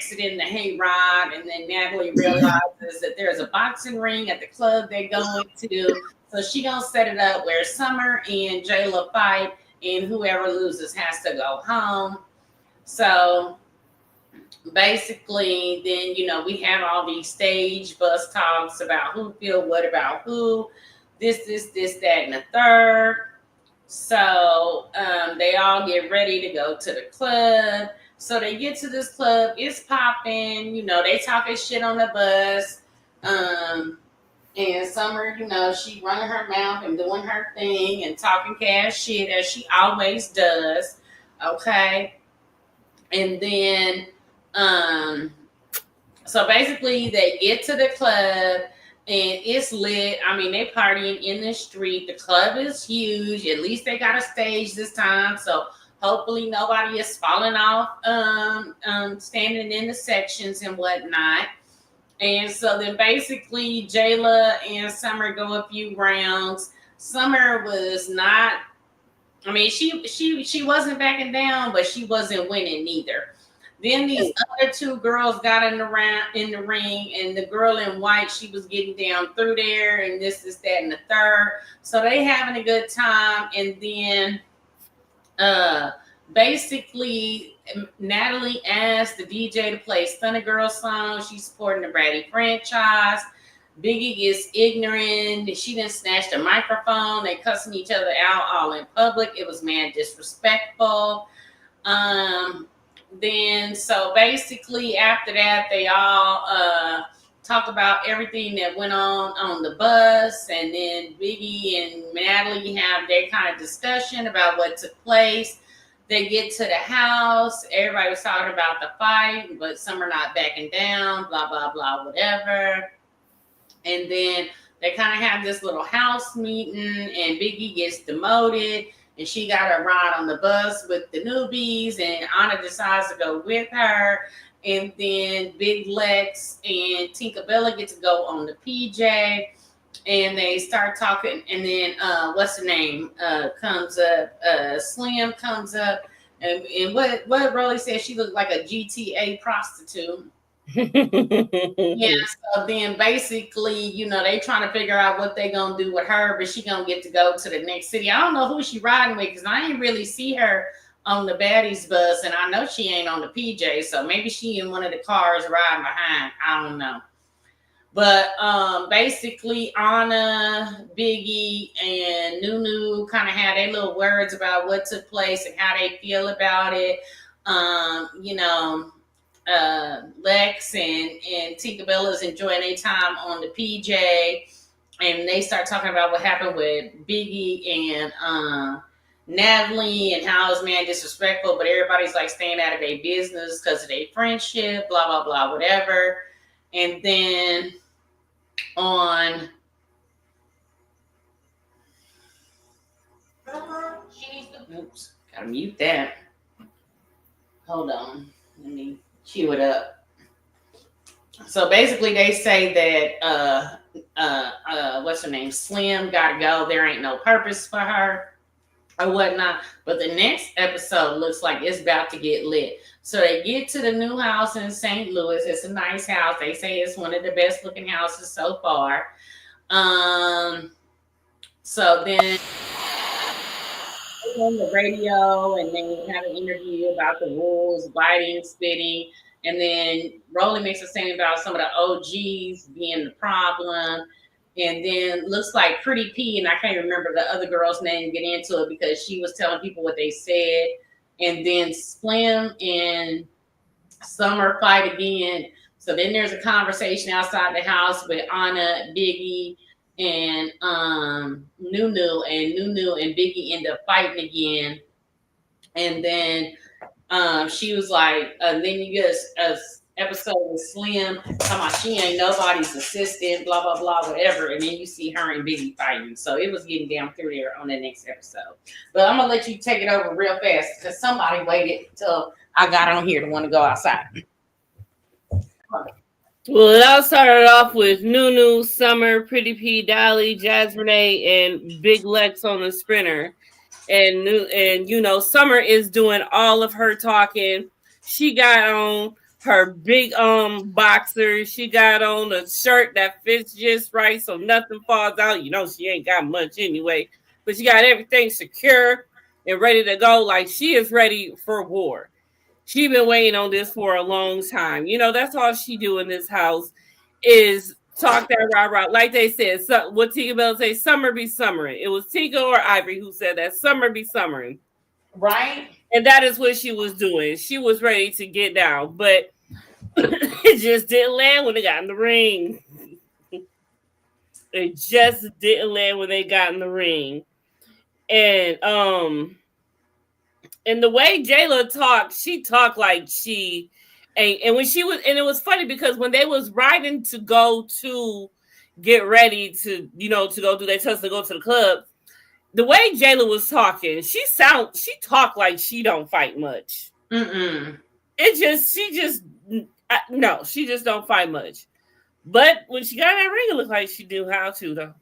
exiting the hayride, and then Natalie realizes that there's a boxing ring at the club they're going to. So she gonna set it up where Summer and Jayla fight, and whoever loses has to go home. So basically, then we have all these stage bus talks about who feel what about who, this, that, and the third. So they all get ready to go to the club. So they get to this club, it's popping, they talking shit on the bus. And Summer, she running her mouth and doing her thing and talking cash shit as she always does. Okay. And then so basically they get to the club and it's lit. I mean, they partying in the street. The club is huge. At least they got a stage this time. So hopefully nobody is falling off standing in the sections and whatnot. And so then basically Jayla and Summer go a few rounds. Summer was not, I mean, she wasn't backing down, but she wasn't winning neither. Then these other two girls got in the ring, and the girl in white, she was getting down through there, and this, that, and the third. So they having a good time. And then basically Natalie asked the DJ to play Stunner Girl song. She's supporting the Brady franchise. Biggie is ignorant. She didn't snatch the microphone. They cussing each other out all in public. It was mad disrespectful. Then so basically after that, they all talk about everything that went on the bus, and then Biggie and Natalie have their kind of discussion about what took place. They get to the house. Everybody was talking about the fight, but some are not backing down, blah, blah, blah, whatever. And then they kind of have this little house meeting, and Biggie gets demoted. And she got a ride on the bus with the newbies, and Anna decides to go with her. And then Big Lex and Tinkerbella get to go on the PJ, and they start talking. And then what's her name comes up? Slim comes up, and what Rolly said, she looked like a GTA prostitute. Yeah, so then basically, they trying to figure out what they gonna do with her, but she gonna get to go to the next city. I don't know who she riding with, because I ain't really see her on the baddies bus, and I know she ain't on the PJ, so maybe she in one of the cars riding behind. I don't know. But basically Anna, Biggie, and Nunu kind of had their little words about what took place and how they feel about it. Lex and Tinkerbella's enjoying their time on the PJ, and they start talking about what happened with Biggie and Natalie and how it's man disrespectful, but everybody's like staying out of their business because of their friendship, blah blah blah, whatever. And then on oops, gotta mute that. Hold on, let me cue it up. So basically they say that what's her name, Slim gotta go, there ain't no purpose for her or whatnot. But the next episode looks like it's about to get lit. So they get to the new house in St. Louis. It's a nice house. They say it's one of the best looking houses so far. So then on the radio, and then have an interview about the rules, biting, spitting, and then Rolly makes a statement about some of the OGs being the problem. And then looks like Pretty P, and I can't remember the other girl's name, get into it because she was telling people what they said. And then Slim and Summer fight again. So then there's a conversation outside the house with Anna, Biggie, and Nunu, and Biggie end up fighting again. And then she was like, then you get a episode with Slim talking about she ain't nobody's assistant, blah blah blah, whatever. And then you see her and Biggie fighting. So it was getting down through there on the next episode. But I'm gonna let you take it over real fast because somebody waited until I got on here to want to go outside. Well, it all started off with Nunu, Summer, Pretty P, Dolly, Jazz Renee, and Big Lex on the sprinter. And Summer is doing all of her talking. She got on her big boxers. She got on a shirt that fits just right so nothing falls out. You know she ain't got much anyway, but she got everything secure and ready to go. Like she is ready for war. She been waiting on this for a long time. You know, that's all she do in this house is talk that rah. Like they said, so, what Tika Bell say, summer be summering. It was Tika or Ivory who said that summer be summering. Right. And that is what she was doing. She was ready to get down, but it just didn't land when they got in the ring. It just didn't land when they got in the ring. And the way Jayla talked, she talked like she and when she was, and it was funny because when they was riding to go to get ready to, to go do their test to go to the club, the way Jayla was talking, she talked like she don't fight much. Mm-mm. She just don't fight much. But when she got in that ring, it looked like she knew how to, though.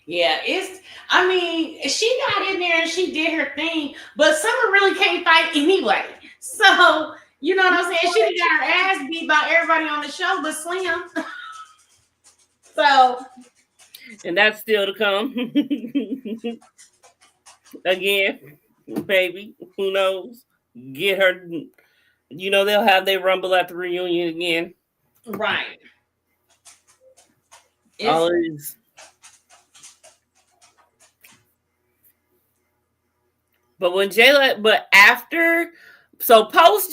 Yeah, she got in there and she did her thing, but Summer really can't fight anyway. So, you know what I'm saying? She got her ass beat by everybody on the show but Slim. So, and that's still to come. Again, baby, who knows? Get her, they'll have their rumble at the reunion again. Right. Always. But post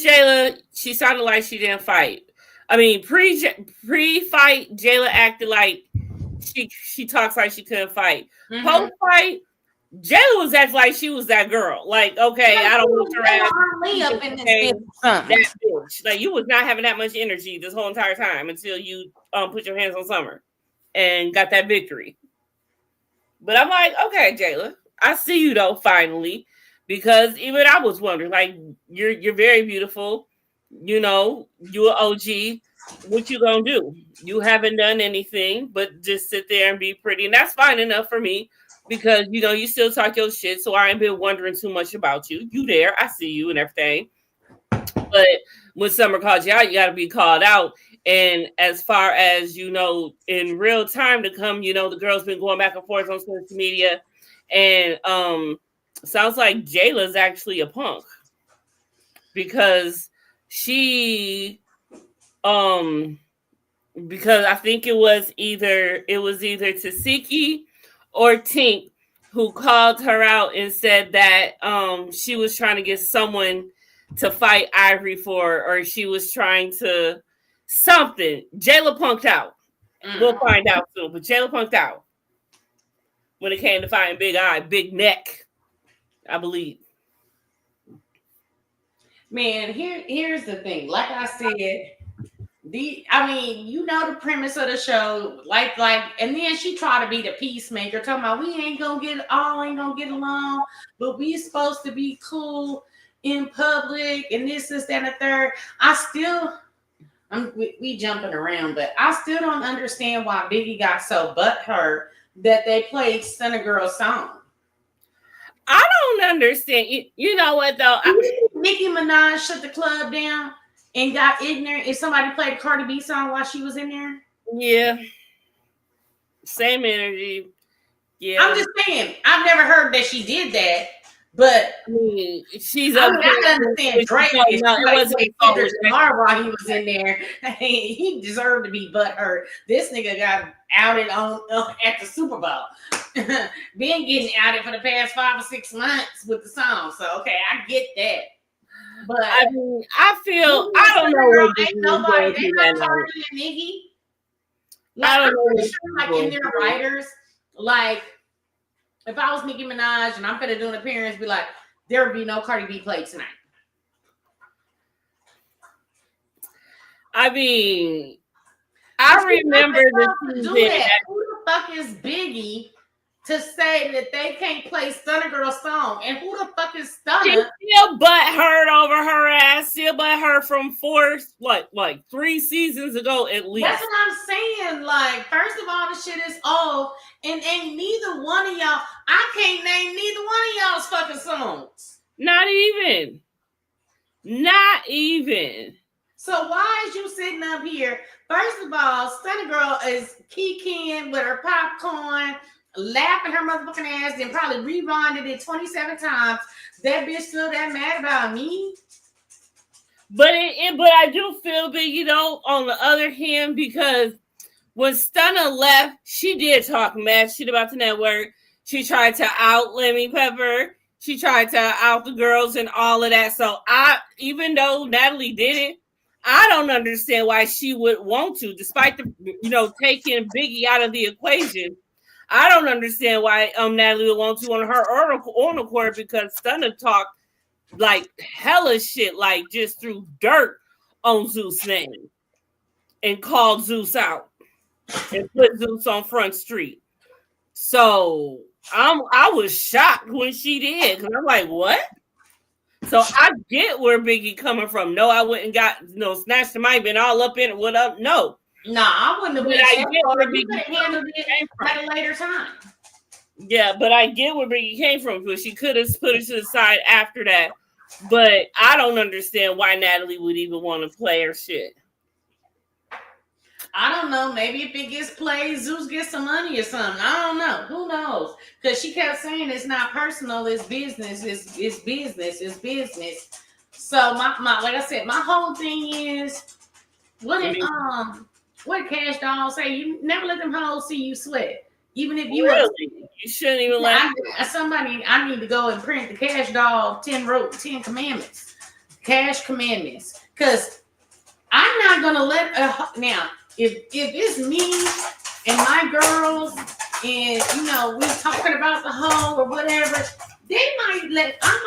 Jayla, she sounded like she didn't fight. I mean, pre-fight, Jayla acted like she talks like she couldn't fight. Mm-hmm. Post-fight, Jayla was acting like she was that girl. Like, okay, I don't want your ass. That bitch. Like, you was not having that much energy this whole entire time until you put your hands on Summer and got that victory. But I'm like, okay, Jayla, I see you though, finally. Because even I was wondering, like, you're very beautiful. You're an OG. What you gonna do? You haven't done anything but just sit there and be pretty. And that's fine enough for me because, you still talk your shit. So I ain't been wondering too much about you. You there. I see you and everything. But when Summer called you out, you got to be called out. And as far as, in real time to come, the girl's been going back and forth on social media. And, sounds like Jayla's actually a punk because because I think it was either Tasiki or Tink who called her out and said that she was trying to get someone to fight Ivory for, or she was trying to something. Jayla punked out. We'll find out soon, but Jayla punked out when it came to fighting Big Neck. I believe. Man, here's the thing. Like I said, the premise of the show, like, and then she tried to be the peacemaker, talking about we ain't gonna get along, but we supposed to be cool in public and this, that, and the third. We jumping around, but I still don't understand why Biggie got so butthurt that they played Stunner Girl song. I don't understand. You know what though? Nicki Minaj shut the club down and got ignorant if somebody played a Cardi B song while she was in there. Yeah. Same energy. Yeah. I'm just saying, I've never heard that she did that, but she's I understand Drake. It wasn't Lamar while he was in there. He deserved to be butthurt. This nigga got outed on at the Super Bowl. Been getting outed for the past 5 or 6 months with the song. So okay, I get that. But I feel I don't know. Ain't nobody. They not targeting Nicki. I don't know. Like in their writers, like if I was Nicki Minaj and I'm gonna do an appearance, be like, there would be no Cardi B play tonight. I remember the season. Who the fuck is Biggie to say that they can't play Stunner Girl song. And who the fuck is She Stunner? still butthurt over her ass. Still butthurt from like 3 seasons ago at least. That's what I'm saying. Like, first of all, the shit is old, and ain't neither one of y'all. I can't name neither one of y'all's fucking songs. Not even. Not even. So why is you sitting up here? First of all, Stunner Girl is kicking with her popcorn, laughing her motherfucking ass, then probably rewinded it 27 times. That bitch still that mad about me. But but I do feel big, on the other hand, because when Stunner left, she did talk mad shit about the network. She tried to out Lemmy Pepper. She tried to out the girls and all of that. So even though Natalie did it, I don't understand why she would want to, despite the taking Biggie out of the equation. I don't understand why Natalie would want to on her own accord, because Stunner talked like hella shit, like just threw dirt on Zeus' name and called Zeus out and put Zeus on Front Street. So I was shocked when she did, because I'm like, what? So I get where Biggie coming from. No, I wouldn't snatched the mic, been all up in it. What up? No. No, I wouldn't have been. I get where Biggie handled it at a later time. Yeah, but I get where Biggie came from, because she could have put it to the side after that. But I don't understand why Natalie would even want to play her shit. I don't know. Maybe if it gets played, Zeus gets some money or something. I don't know. Who knows? Because she kept saying it's not personal. It's business. It's business. It's business. So my like I said, my whole thing is what Cash Doll say? You never let them hoes see you sweat. Even if you really, you shouldn't even let I need to go and print the Cash Doll 10 commandments. Cash commandments. Because I'm not gonna let now. If it's me and my girls, and we're talking about the hoe or whatever, I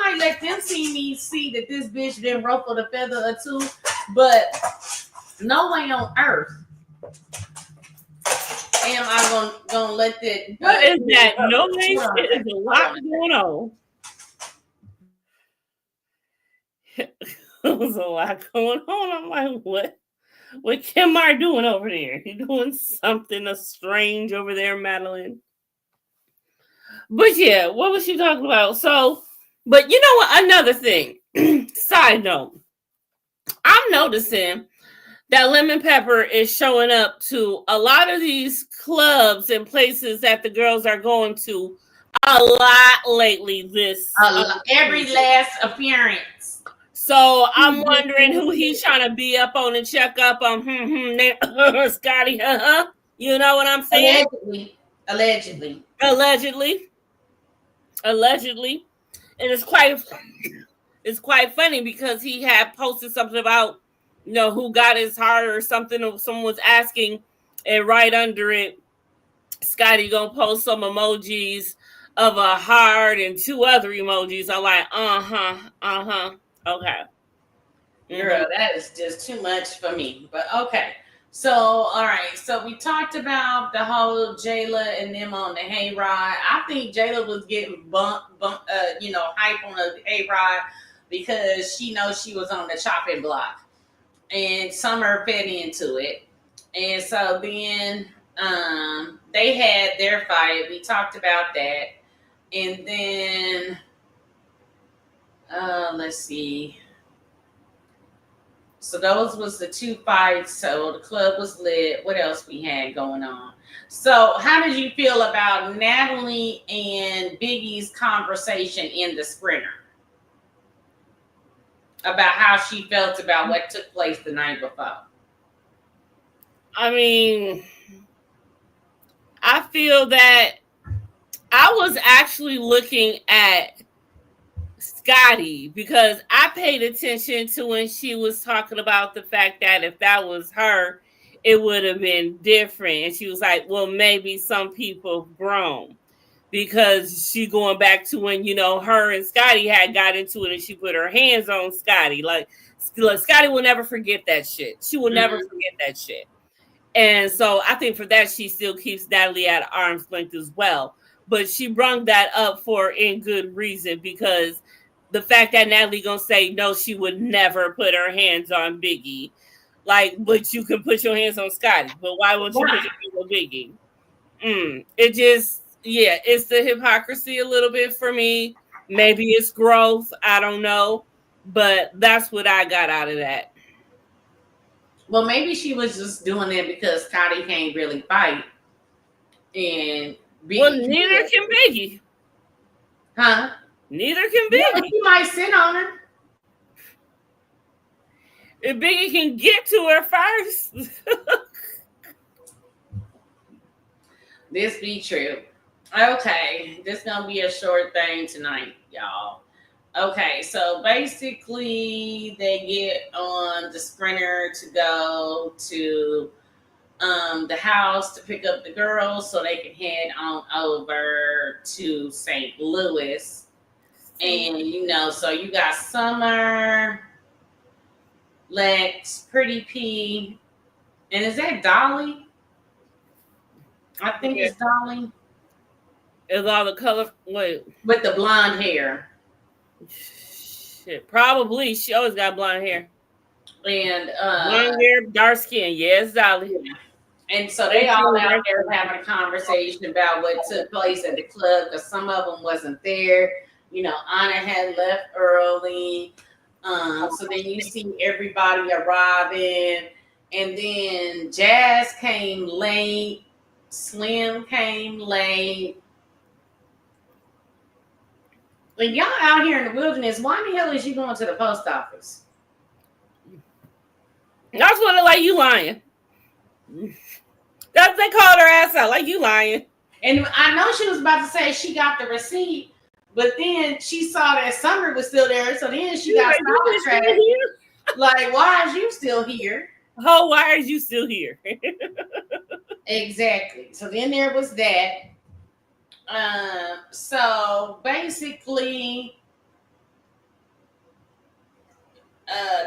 might let them see that this bitch didn't ruffle a feather or two, but no way on earth am I gonna let that. What is that? No way. There's a lot going on. There's a lot going on. I'm like, what? What Kim Mar doing over there? He doing something strange over there, Madeline. But yeah, what was she talking about? So, but you know what? Another thing. Side note. I'm noticing that Lemon Pepper is showing up to a lot of these clubs and places that the girls are going to a lot lately. Every last appearance. So I'm wondering who he's trying to be up on and check up on. Scotty, you know what I'm saying? Allegedly. And it's quite funny, because he had posted something about who got his heart or something, or someone was asking, and right under it, Scotty gonna post some emojis of a heart and 2 other emojis. I'm like, okay. Girl, that is just too much for me. But okay. So, all right. So we talked about the whole Jayla and them on the hayride. I think Jayla was getting hype on the hayride because she knows she was on the chopping block, and Summer fed into it. And so then they had their fight. We talked about that. And then let's see. So those was the 2 fights. So the club was lit. What else we had going on? So how did you feel about Natalie and Biggie's conversation in the Sprinter? About how she felt about what took place the night before. I mean, I feel that I was actually looking at Scotty, because I paid attention to when she was talking about the fact that if that was her, it would have been different. And she was like, well, maybe some people have grown, because she going back to when, her and Scotty had got into it and she put her hands on Scotty. Like Scotty will never forget that shit. She will never forget that shit. And so I think for that, she still keeps Natalie at arm's length as well. but she brung that up for in good reason because the fact that Natalie gonna say no, she would never put her hands on Biggie. Like, but you can put your hands on Scotty. But why won't you put Right. your hands on Biggie? It just, yeah, it's the hypocrisy a little bit for me. Maybe it's growth. I don't know. But that's what I got out of that. Well, maybe she was just doing it because Scotty can't really fight and Well, Biggie neither can. can Biggie. Huh? Neither can Yeah, but Biggie. she might sit on her. If Biggie can get to her first. This be true. Okay, this gonna be a short thing tonight, y'all. Okay, so basically they get on the sprinter to go to the house to pick up the girls so they can head on over to St. Louis. And so you got Summer, Lex, Pretty P, and is that Dolly? I think Yeah. it's Dolly Is all the color. Wait. with the blonde hair. Shit. Probably. She always got blonde hair. And Blonde hair, dark skin. Yes, Dolly. yeah. And so they all out there having a conversation about what took place at the club because some of them wasn't there. Anna had left early. So then you see everybody arriving. And then Jazz came late. Slim came late. When y'all out here in the wilderness, why the hell is you going to the post office? That's what it like you lying. That's they called her ass out like you lying. And I know she was about to say she got the receipt, but then she saw that Summer was still there, so then she got sidetracked. Like, why is you still here? Oh, why are you still here? Exactly. So then there was that. So basically,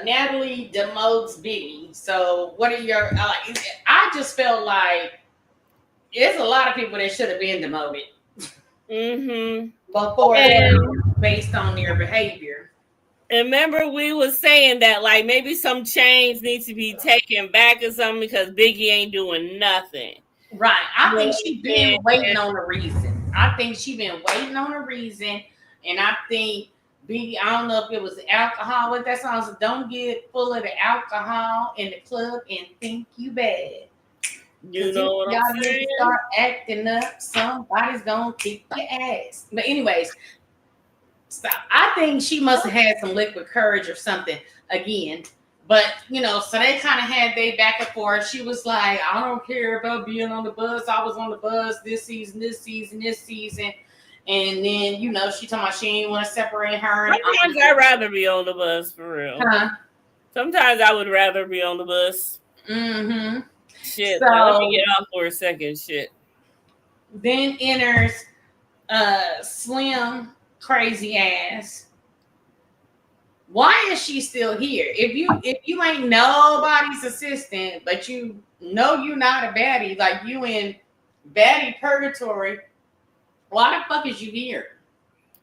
Natalie demotes Biggie. So what are your? I just felt like there's a lot of people that should have been demoted. Before based on their behavior. And remember, we was saying that like maybe some chains need to be taken back or something because Biggie ain't doing nothing. Right. I think she been waiting on a reason. And I think Biggie, I don't know if it was the alcohol with that song. So don't get full of the alcohol in the club and think you bad. You know what I'm saying? Start acting up, somebody's gonna kick your ass. But anyways, stop. I think she must have had some liquid courage or something again. But so they kind of had they back and forth. She was like, I don't care about being on the bus. I was on the bus this season. And then, she talking about she ain't want to separate her. Sometimes I'd rather be on the bus for real. Huh? Sometimes I would rather be on the bus. Mm-hmm. Shit. So, let me get off for a second. Shit. Then enters Slim crazy ass. Why is she still here? If you ain't nobody's assistant, but you know you're not a baddie, like you in baddie purgatory, why the fuck is you here?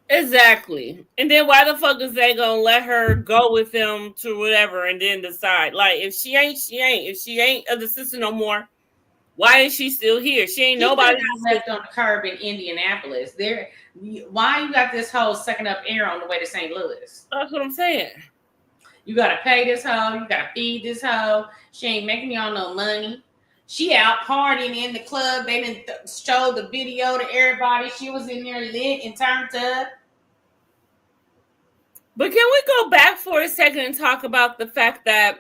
Exactly. And then why the fuck is they gonna let her go with them to whatever and then decide? Like if she ain't, she ain't. If she ain't an assistant no more, why is she still here? She ain't nobody left on the curb in Indianapolis. Why you got this hoe sucking up air on the way to St. Louis? That's what I'm saying. You gotta pay this hoe. You gotta feed this hoe. She ain't making y'all no money. She out partying in the club. They didn't show the video to everybody. She was in there lit and turned up. But can we go back for a second and talk about the fact that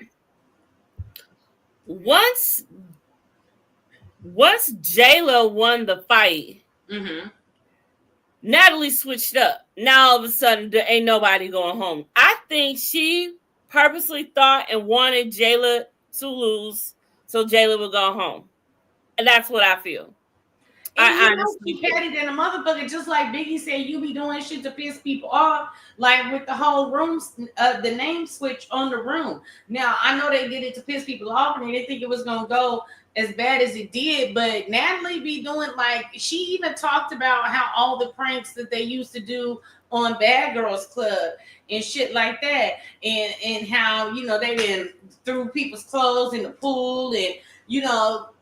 once Jayla won the fight, Natalie switched up. Now all of a sudden there ain't nobody going home. I think she purposely thought and wanted Jayla to lose so Jayla would go home. And that's what I feel. And she petty than a motherfucker, just like Biggie said, you be doing shit to piss people off, like with the whole room, the name switch on the room. Now, I know they did it to piss people off, and they didn't think it was going to go as bad as it did, but Natalie be doing like she even talked about how all the pranks that they used to do on Bad Girls Club and shit like that, and how they been threw people's clothes in the pool and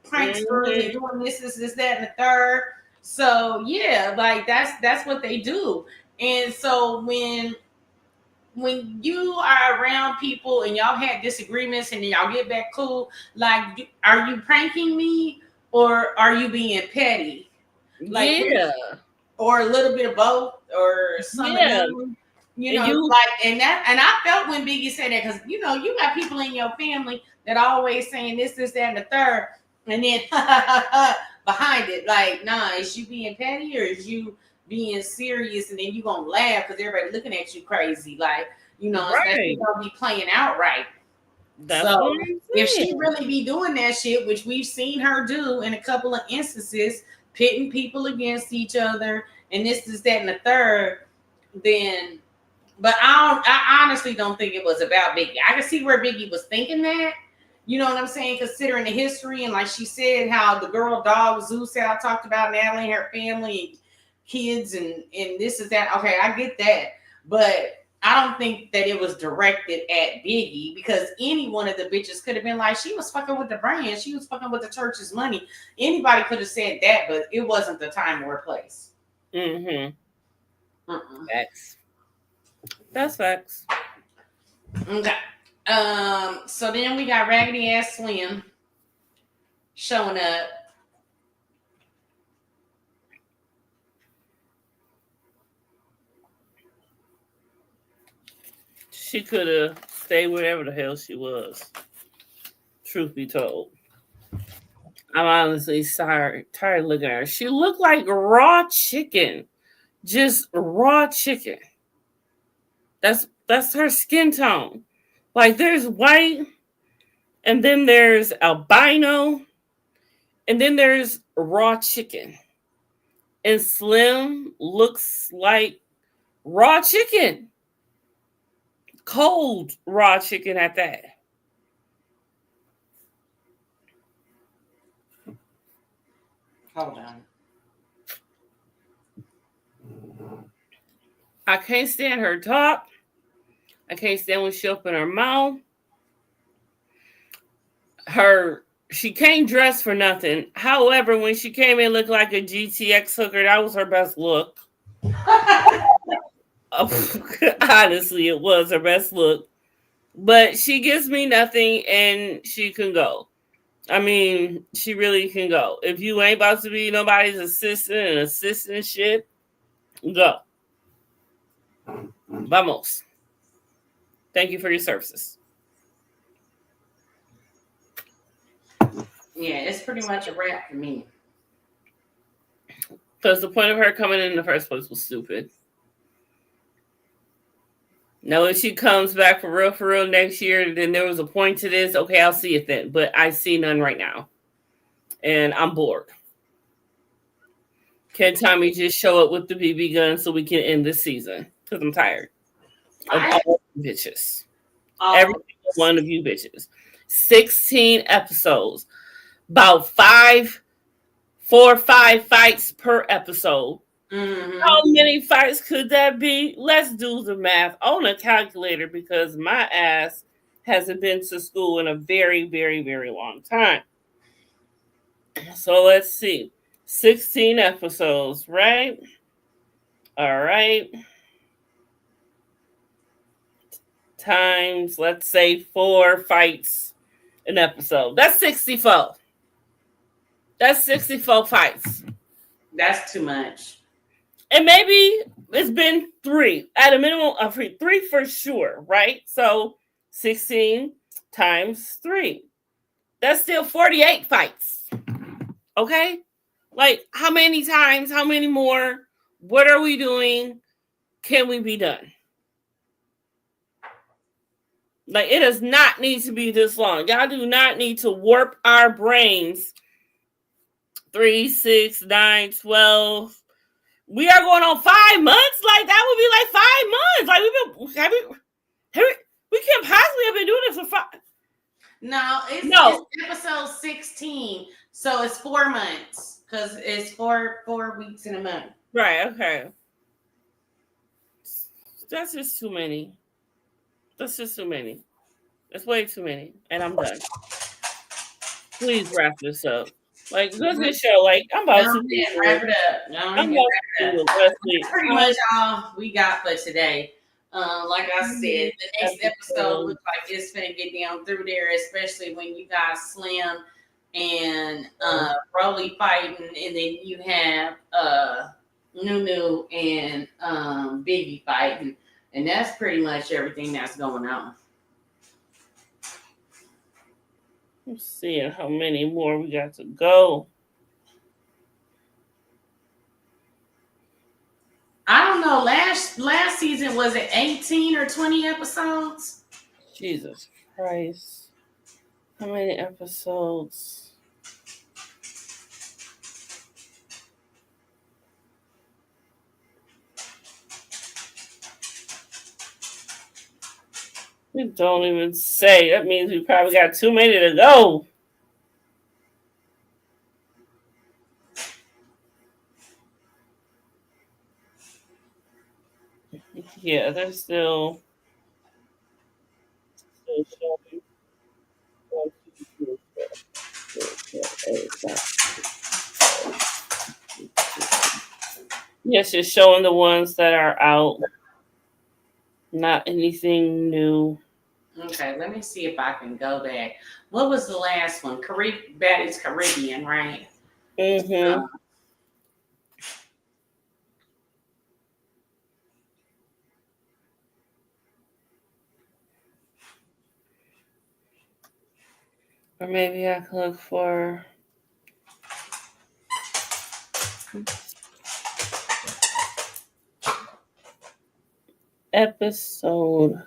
pranksters and doing this, that, and the third. So yeah, like that's what they do. And so when you are around people and y'all had disagreements and then y'all get back cool, like, are you pranking me or are you being petty? Like, Yeah. or a little bit of both or some of Yeah. them. And you, Like, and I felt when Biggie said that because you got people in your family that always saying this, that, and the third, and then behind it, like, nah, is you being petty or is you being serious? And then you gonna laugh because everybody looking at you crazy, like, that you right. gonna be playing out right. That's what So I'm if she saying. really be doing that shit, which we've seen her do in a couple of instances, pitting people against each other, and this, that, and the third, then. But I honestly don't think it was about Biggie. I can see where Biggie was thinking that. You know what I'm saying? Considering the history and like she said, how the girl dog Zeus had talked about Natalie and her family and kids and this is that. Okay, I get that, but I don't think that it was directed at Biggie because any one of the bitches could have been like, she was fucking with the brand, she was fucking with the church's money. Anybody could have said that, but it wasn't the time or place. Mm-hmm. Facts. That's facts. Okay. So then we got Raggedy Ass Slim showing up. She could have stayed wherever the hell she was. Truth be told. I'm honestly tired looking at her. She looked like raw chicken. Just raw chicken. That's her skin tone. Like there's white, and then there's albino, and then there's raw chicken. And Slim looks like raw chicken. Cold raw chicken at that. Hold on. I can't stand her talk. I can't stand when she open her mouth. She can't dress for nothing. However, when she came in looked like a GTX hooker, that was her best look. Honestly, it was her best look. But she gives me nothing and she can go. I mean, she really can go. If you ain't about to be nobody's assistant shit, go. Vamos. Thank you for your services. Yeah, it's pretty much a wrap for me. Because the point of her coming in the first place was stupid. Now, if she comes back for real next year, then there was a point to this. Okay, I'll see it then. But I see none right now. And I'm bored. Can Tommy just show up with the BB gun so we can end this season? Because I'm tired of all bitches. Every single one of you bitches. 16 episodes. About 4 or 5 fights per episode. Mm-hmm. How many fights could that be? Let's do the math on a calculator because my ass hasn't been to school in a very, very, very long time. So let's see. 16 episodes, right? All right. Times, let's say 4 fights an episode. That's 64. That's 64 fights. That's too much. And maybe it's been 3 at a minimum of 3 for sure, right? So 16 times 3. That's still 48 fights. Okay? Like, how many times? How many more? What are we doing? Can we be done? Like, it does not need to be this long. Y'all do not need to warp our brains. 3, 6, 9, 12. We are going on 5 months? Like, that would be like 5 months. Like, we can't possibly have been doing this for 5. No, No. it's episode 16. So it's 4 months because it's four weeks in a month. Right, okay. That's just too many. That's just too many. That's way too many. And I'm done. Please wrap this up. Like, what's this show? Like, I'm Go about to ahead, do wrap it. it up. Go ahead, I'm wrap about it to up. do it, Leslie. Pretty much all we got for today. Like I said, the next episode Episode. looks like it's gonna get down through there, especially when you got Slim and Rolly fighting, and then you have Nunu and Biggie fighting, and that's pretty much everything that's going on. I'm seeing how many more we got to go. I don't know. Last season was it 18 or 20 episodes? Jesus Christ. How many episodes? We don't even say. That means we probably got too many to go. Yeah, they're still showing. 1, 2, 3, 4, 5, 6, 7, 8, 9. Yes, it's showing the ones that are out. Not anything new. Okay, let me see if I can go back. What was the last one? Baddies Caribbean, right? Mm-hmm. Or maybe I can look for episode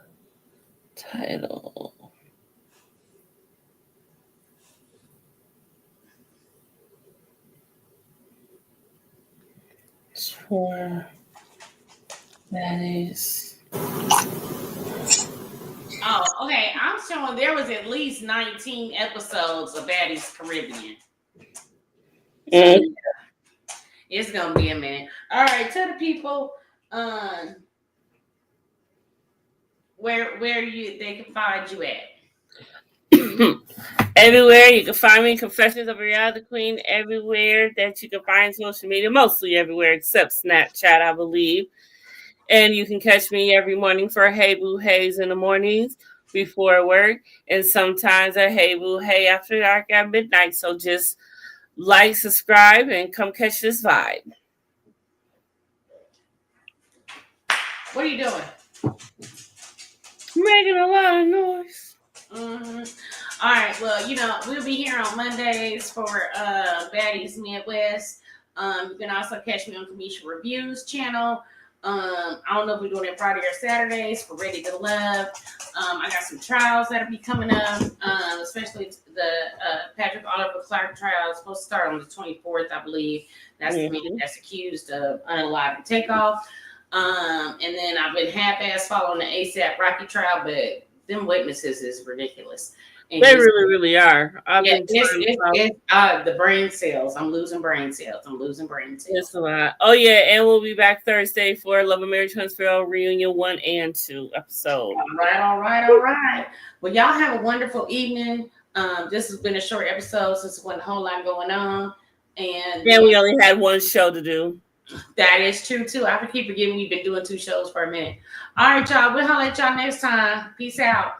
title. For baddies. Oh, okay. I'm showing there was at least 19 episodes of Baddies Caribbean. So it's gonna be a minute. All right, tell the people where they can find you at. Everywhere you can find me, Confessions of a Reality Queen, everywhere that you can find social media, mostly everywhere except Snapchat, I believe. And you can catch me every morning for Hey Boo Hays in the mornings before work, and sometimes a Hey Boo Hey after dark at midnight. So just like, subscribe, and come catch this vibe. What are you doing? Making a lot of noise. Mm-hmm. All right. Well, we'll be here on Mondays for Baddies Midwest. You can also catch me on Kamisha Reviews channel. I don't know if we're doing it Friday or Saturdays for Ready to Love. I got some trials that'll be coming up, especially the Patrick Oliver Clark trial is supposed to start on the 24th, I believe. That's the man that's accused of unaliving takeoff. And then I've been half-ass following the ASAP Rocky trial, but them witnesses is ridiculous. And they really are. It's the brain cells. I'm losing brain cells. It's a lot. Oh yeah, and we'll be back Thursday for Love and Marriage Huntsville Reunion 1 and 2 episode. All right. Well, y'all have a wonderful evening. This has been a short episode since there wasn't a whole lot going on. And we only had one show to do. That is true too. I keep forgetting we've been doing 2 shows for a minute. All right, y'all. We'll holler at y'all next time. Peace out.